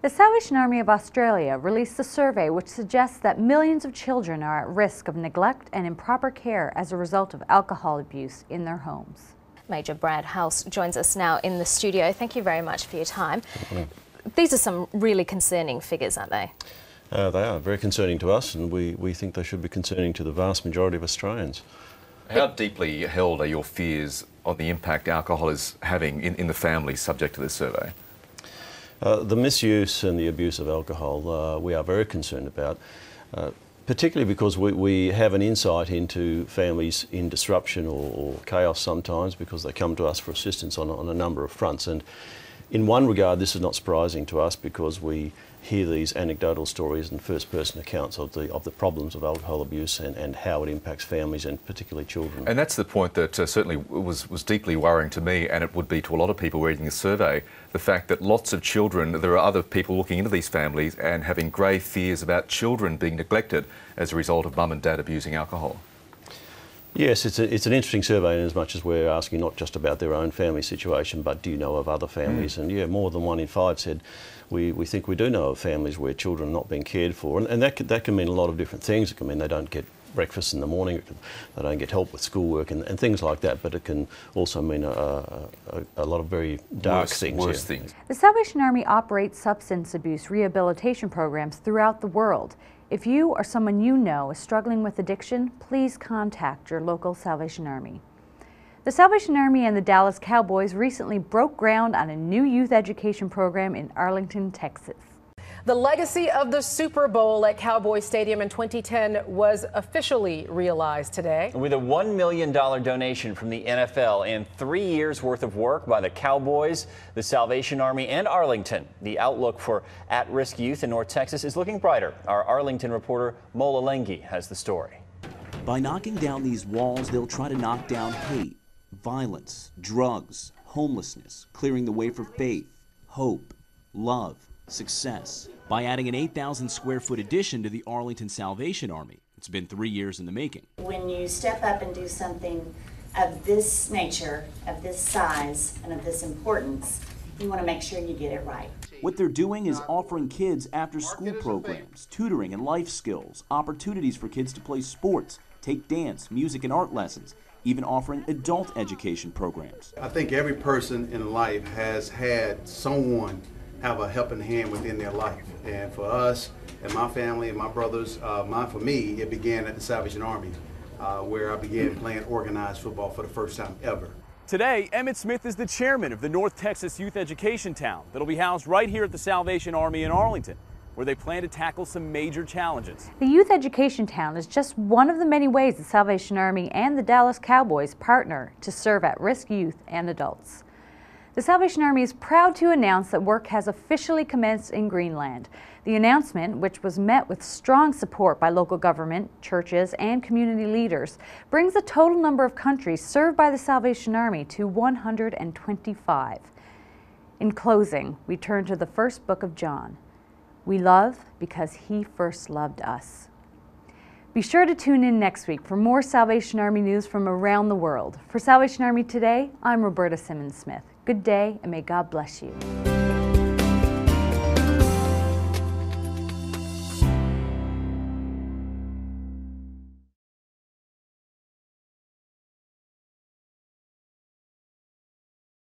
The Salvation Army of Australia released a survey which suggests that millions of children are at risk of neglect and improper care as a result of alcohol abuse in their homes. Major Brad House joins us now in the studio. Thank you very much for your time. These are some really concerning figures, aren't they? They are very concerning to us, and we think they should be concerning to the vast majority of Australians. How deeply held are your fears on the impact alcohol is having in the families subject to this survey? The misuse and the abuse of alcohol we are very concerned about, particularly because we have an insight into families in disruption or chaos sometimes, because they come to us for assistance on a number of fronts. And in one regard, this is not surprising to us because we hear these anecdotal stories and first-person accounts of the problems of alcohol abuse and how it impacts families and particularly children. And that's the point that certainly was deeply worrying to me, and it would be to a lot of people reading the survey, the fact that lots of children, there are other people looking into these families and having grave fears about children being neglected as a result of mum and dad abusing alcohol. Yes, it's an interesting survey in as much as we're asking not just about their own family situation, but do you know of other families? And yeah, more than 1 in 5 said we think we do know of families where children are not being cared for, and that can mean a lot of different things. It can mean they don't get breakfast in the morning, they don't get help with schoolwork and things like that, but it can also mean a lot of very dark worse things. The Salvation Army operates substance abuse rehabilitation programs throughout the world. If you or someone you know is struggling with addiction, please contact your local Salvation Army. The Salvation Army and the Dallas Cowboys recently broke ground on a new youth education program in Arlington, Texas. The legacy of the Super Bowl at Cowboy Stadium in 2010 was officially realized today. With a $1 million donation from the NFL and 3 years worth of work by the Cowboys, the Salvation Army, and Arlington, the outlook for at-risk youth in North Texas is looking brighter. Our Arlington reporter Mola Lengi has the story. By knocking down these walls, they'll try to knock down hate, violence, drugs, homelessness, clearing the way for faith, hope, love, success. By adding an 8,000 square foot addition to the Arlington Salvation Army. It's been 3 years in the making. When you step up and do something of this nature, of this size, and of this importance, you want to make sure you get it right. What they're doing is offering kids after-school programs, tutoring and life skills, opportunities for kids to play sports, take dance, music, and art lessons, even offering adult education programs. I think every person in life has had someone have a helping hand within their life. And for us, and my family, and my brothers, for me, it began at the Salvation Army, where I began playing organized football for the first time ever. Today, Emmett Smith is the chairman of the North Texas Youth Education Town that'll be housed right here at the Salvation Army in Arlington, where they plan to tackle some major challenges. The Youth Education Town is just one of the many ways the Salvation Army and the Dallas Cowboys partner to serve at-risk youth and adults. The Salvation Army is proud to announce that work has officially commenced in Greenland. The announcement, which was met with strong support by local government, churches, and community leaders, brings the total number of countries served by the Salvation Army to 125. In closing, we turn to the first book of John. We love because he first loved us. Be sure to tune in next week for more Salvation Army news from around the world. For Salvation Army Today, I'm Roberta Simmons-Smith. Good day, and may God bless you.